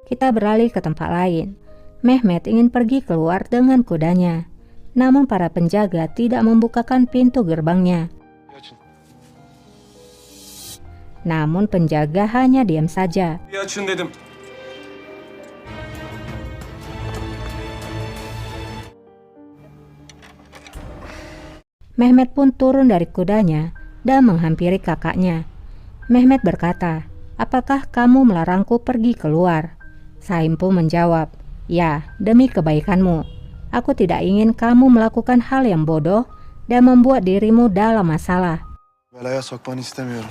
Kita beralih ke tempat lain. Mehmet ingin pergi keluar dengan kudanya. Namun para penjaga tidak membukakan pintu gerbangnya. Namun penjaga hanya diam saja. Açın dedim. Mehmet pun turun dari kudanya dan menghampiri kakaknya. Mehmet berkata, "Apakah kamu melarangku pergi keluar?" Sahim pun menjawab, "Ya, demi kebaikanmu. Aku tidak ingin kamu melakukan hal yang bodoh dan membuat dirimu dalam masalah." Belaya sokmanı istemiyorum.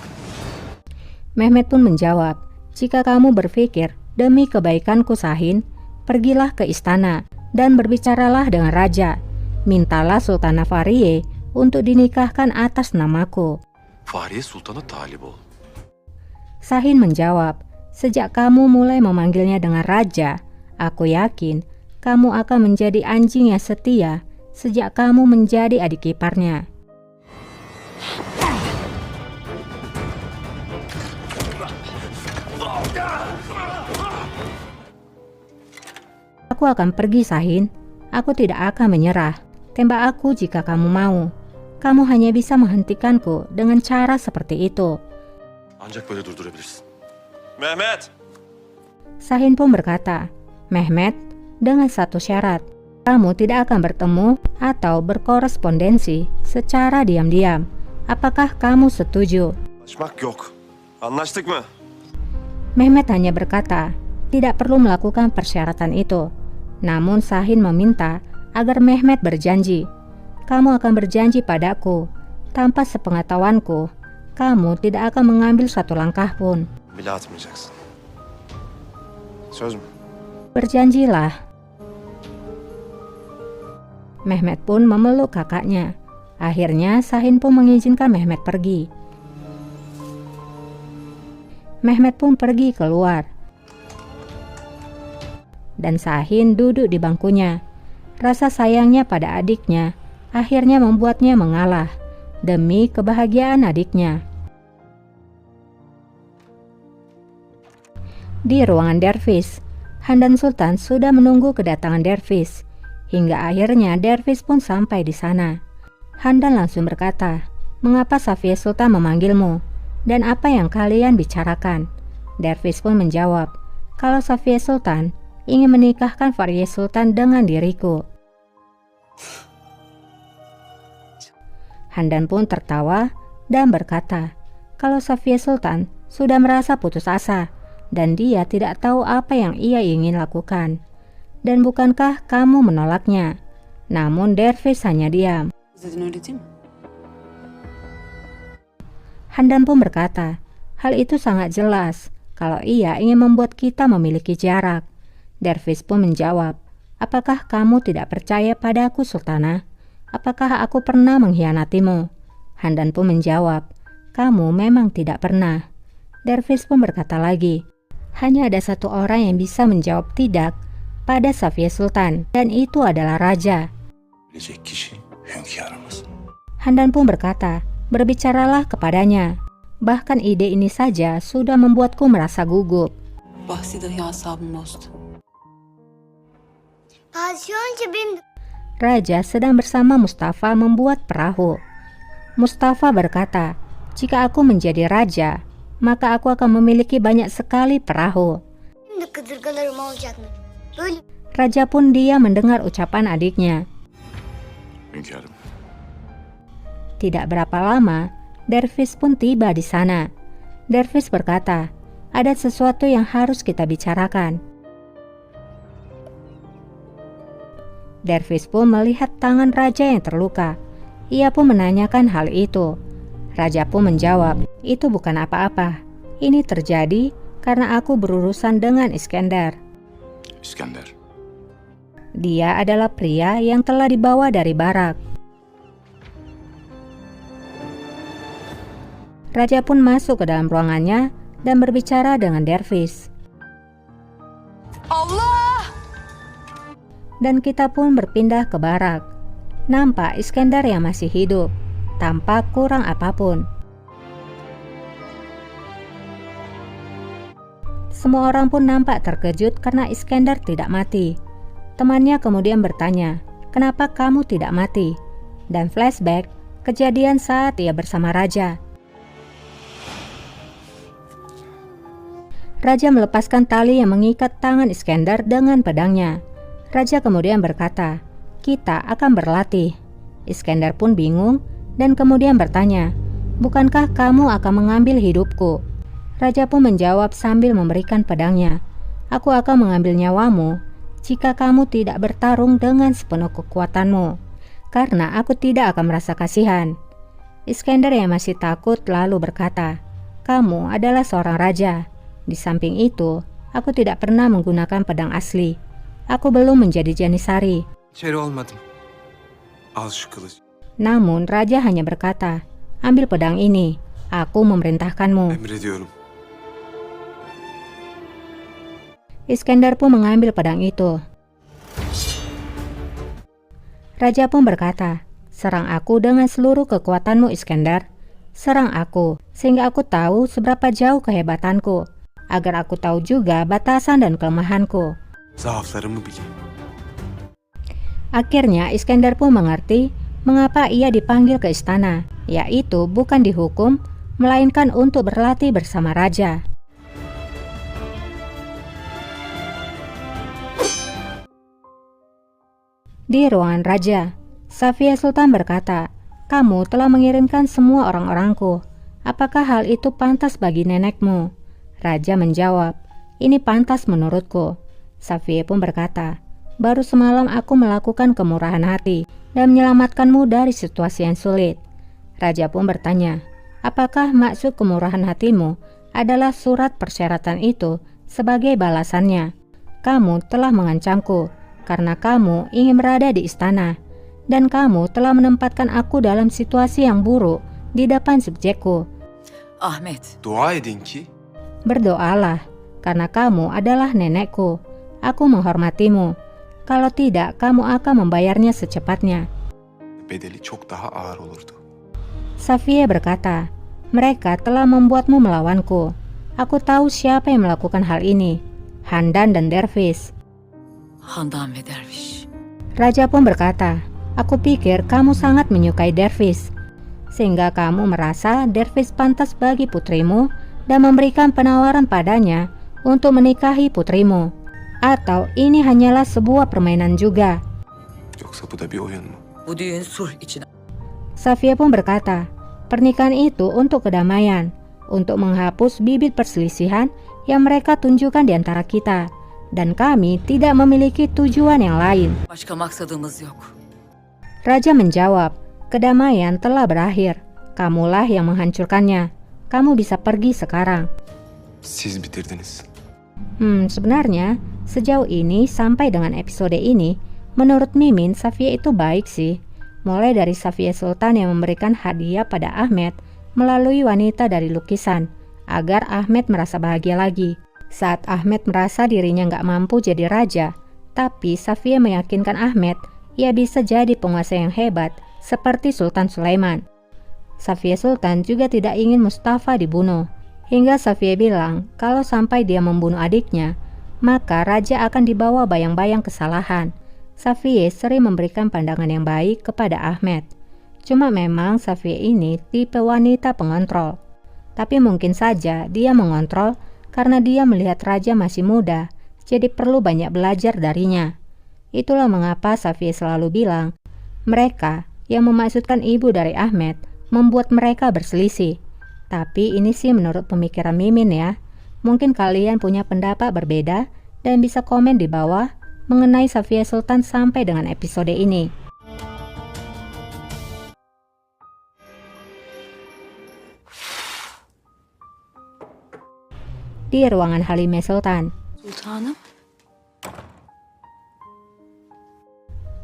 Mehmet pun menjawab, "Jika kamu berpikir demi kebaikanku Sahin, pergilah ke istana dan berbicaralah dengan raja. Mintalah Sultanah Fahriye untuk dinikahkan atas namaku." Fahriye Sultan'a talip ol. Sahin menjawab, "Sejak kamu mulai memanggilnya dengan raja, aku yakin kamu akan menjadi anjing yang setia sejak kamu menjadi adik iparnya." "Aku akan pergi, Sahin. Aku tidak akan menyerah. Tembak aku jika kamu mau. Kamu hanya bisa menghentikanku dengan cara seperti itu." Ancak böyle durdurabilirsin. Mehmet! Sahin pun berkata, "Mehmet, dengan satu syarat. Kamu tidak akan bertemu atau berkorespondensi secara diam-diam. Apakah kamu setuju?" Kaçmak yok. Anlaştık mı? Mehmet hanya berkata, tidak perlu melakukan persyaratan itu. Namun Sahin meminta agar Mehmet berjanji, "Kamu akan berjanji padaku, tanpa sepengetahuanku, kamu tidak akan mengambil satu langkah pun. Bile atmayacaksın. Söz mü? Berjanjilah." Mehmet pun memeluk kakaknya. Akhirnya Sahin pun mengizinkan Mehmet pergi. Mehmet pun pergi keluar. Dan Sahin duduk di bangkunya. Rasa sayangnya pada adiknya akhirnya membuatnya mengalah demi kebahagiaan adiknya. Di ruangan Dervish, Handan Sultan sudah menunggu kedatangan Dervish. Hingga akhirnya Dervish pun sampai di sana. Handan langsung berkata, "Mengapa Safiye Sultan memanggilmu? Dan apa yang kalian bicarakan?" Dervish pun menjawab, "Kalau Safiye Sultan ingin menikahkan Fahriye Sultan dengan diriku." Handan pun tertawa dan berkata, "Kalau Safiye Sultan sudah merasa putus asa dan dia tidak tahu apa yang ia ingin lakukan. Dan bukankah kamu menolaknya?" Namun Dervish hanya diam. Handan pun berkata, "Hal itu sangat jelas kalau ia ingin membuat kita memiliki jarak." Dervish pun menjawab, "Apakah kamu tidak percaya padaku, Sultanah? Apakah aku pernah mengkhianatimu?" Handan pun menjawab, "Kamu memang tidak pernah." Dervish pun berkata lagi, "Hanya ada satu orang yang bisa menjawab tidak pada Safiye Sultan, dan itu adalah raja." Bilecek kişi hünkârımız. Handan pun berkata, "Berbicaralah kepadanya. Bahkan ide ini saja sudah membuatku merasa gugup." Bahsi dahi asabımı bozdu. Raja sedang bersama Mustafa membuat perahu. Mustafa berkata, "Jika aku menjadi raja, maka aku akan memiliki banyak sekali perahu." Raja pun dia mendengar ucapan adiknya. Hünkârım. Tidak berapa lama, Dervish pun tiba di sana. Dervish berkata, "Ada sesuatu yang harus kita bicarakan." Dervish pun melihat tangan raja yang terluka. Ia pun menanyakan hal itu. Raja pun menjawab, "Itu bukan apa-apa. Ini terjadi karena aku berurusan dengan Iskandar. İskender. Dia adalah pria yang telah dibawa dari barak." Raja pun masuk ke dalam ruangannya dan berbicara dengan Dervish. Allah! Dan kita pun berpindah ke barak. Nampak Iskandar yang masih hidup, tanpa kurang apapun. Semua orang pun nampak terkejut karena Iskandar tidak mati. Temannya kemudian bertanya, "Kenapa kamu tidak mati?" Dan flashback kejadian saat ia bersama raja. Raja melepaskan tali yang mengikat tangan Iskandar dengan pedangnya. Raja kemudian berkata, "Kita akan berlatih." Iskandar pun bingung dan kemudian bertanya, "Bukankah kamu akan mengambil hidupku?" Raja pun menjawab sambil memberikan pedangnya, "Aku akan mengambil nyawamu jika kamu tidak bertarung dengan sepenuh kekuatanmu, karena aku tidak akan merasa kasihan." Iskandar yang masih takut lalu berkata, "Kamu adalah seorang raja. Di samping itu, aku tidak pernah menggunakan pedang asli. Aku belum menjadi Janisari." İçeri olmadım. Al şu kılıcı. Namun raja hanya berkata, "Ambil pedang ini, aku memerintahkanmu." Emrediyorum. Iskandar pun mengambil pedang itu. Raja pun berkata, "Serang aku dengan seluruh kekuatanmu, Iskandar. Serang aku, sehingga aku tahu seberapa jauh kehebatanku, agar aku tahu juga batasan dan kelemahanku." Zaaflarımı bil. Akhirnya Iskandar pun mengerti mengapa ia dipanggil ke istana, yaitu bukan dihukum, melainkan untuk berlatih bersama raja. Di ruangan raja, Safia Sultan berkata, "Kamu telah mengirimkan semua orang-orangku. Apakah hal itu pantas bagi nenekmu?" Raja menjawab, "Ini pantas menurutku." Safia pun berkata, "Baru semalam aku melakukan kemurahan hati dan menyelamatkanmu dari situasi yang sulit." Raja pun bertanya, "Apakah maksud kemurahan hatimu adalah surat persyaratan itu sebagai balasannya? Kamu telah mengancamku karena kamu ingin berada di istana, dan kamu telah menempatkan aku dalam situasi yang buruk di depan subjekku. Ahmet, Dua edin ki Berdoalah, karena kamu adalah nenekku. Aku menghormatimu. Kalau tidak, kamu akan membayarnya secepatnya." bedeli çok daha ağır olurdu. Safia berkata, "Mereka telah membuatmu melawanku. Aku tahu siapa yang melakukan hal ini, Handan dan Dervis." Handan ve Derviş. Raja pun berkata, "Aku pikir kamu sangat menyukai Dervis, sehingga kamu merasa Dervis pantas bagi putrimu dan memberikan penawaran padanya untuk menikahi putrimu. Atau ini hanyalah sebuah permainan juga?" Yoksa bu da bir oyun mu? Bu düğün sulh için. Safia pun berkata, "Pernikahan itu untuk kedamaian, untuk menghapus bibit perselisihan yang mereka tunjukkan di antara kita, dan kami tidak memiliki tujuan yang lain." Başka maksadımız yok. Raja menjawab, "Kedamaian telah berakhir. Kamulah yang menghancurkannya. Kamu bisa pergi sekarang." Siz bitirdiniz. Sebenarnya sejauh ini sampai dengan episode ini, menurut Mimin Safia itu baik sih. Mulai dari Safia Sultan yang memberikan hadiah pada Ahmed melalui wanita dari lukisan, agar Ahmed merasa bahagia lagi. Saat Ahmed merasa dirinya nggak mampu jadi raja, tapi Safia meyakinkan Ahmed ia bisa jadi penguasa yang hebat seperti Sultan Sulaiman. Safia Sultan juga tidak ingin Mustafa dibunuh, hingga Safia bilang kalau sampai dia membunuh adiknya, maka raja akan dibawa bayang-bayang kesalahan. Safia sering memberikan pandangan yang baik kepada Ahmed. Cuma memang Safia ini tipe wanita pengontrol. Tapi mungkin saja dia mengontrol karena dia melihat raja masih muda, jadi perlu banyak belajar darinya. Itulah mengapa Safia selalu bilang, mereka yang memaksudkan ibu dari Ahmed membuat mereka berselisih. Tapi ini sih menurut pemikiran Mimin ya. Mungkin kalian punya pendapat berbeda dan bisa komen di bawah mengenai Safia Sultan sampai dengan episode ini. Di ruangan Halime Sultan, Sultanım,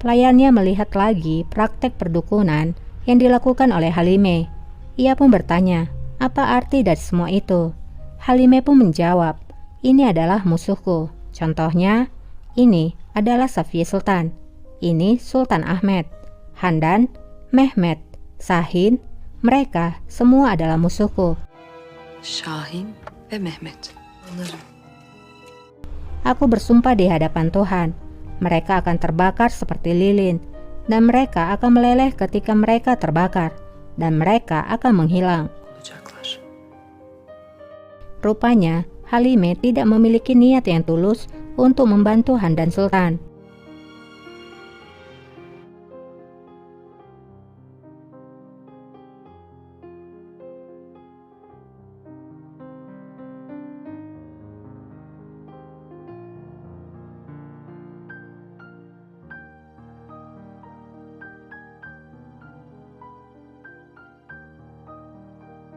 pelayannya melihat lagi praktek perdukunan yang dilakukan oleh Halime. Ia pun bertanya, apa arti dari semua itu? Halime pun menjawab, ini adalah musuhku. Contohnya, ini adalah Safia Sultan. Ini Sultan Ahmed, Handan, Mehmet, Sahin. Mereka semua adalah musuhku. Şahin ve Mehmet. Anlarım. Aku bersumpah di hadapan Tuhan, mereka akan terbakar seperti lilin, dan mereka akan meleleh ketika mereka terbakar, dan mereka akan menghilang. Olacaklar. Rupanya, Halime tidak memiliki niat yang tulus untuk membantu Han dan Sultan.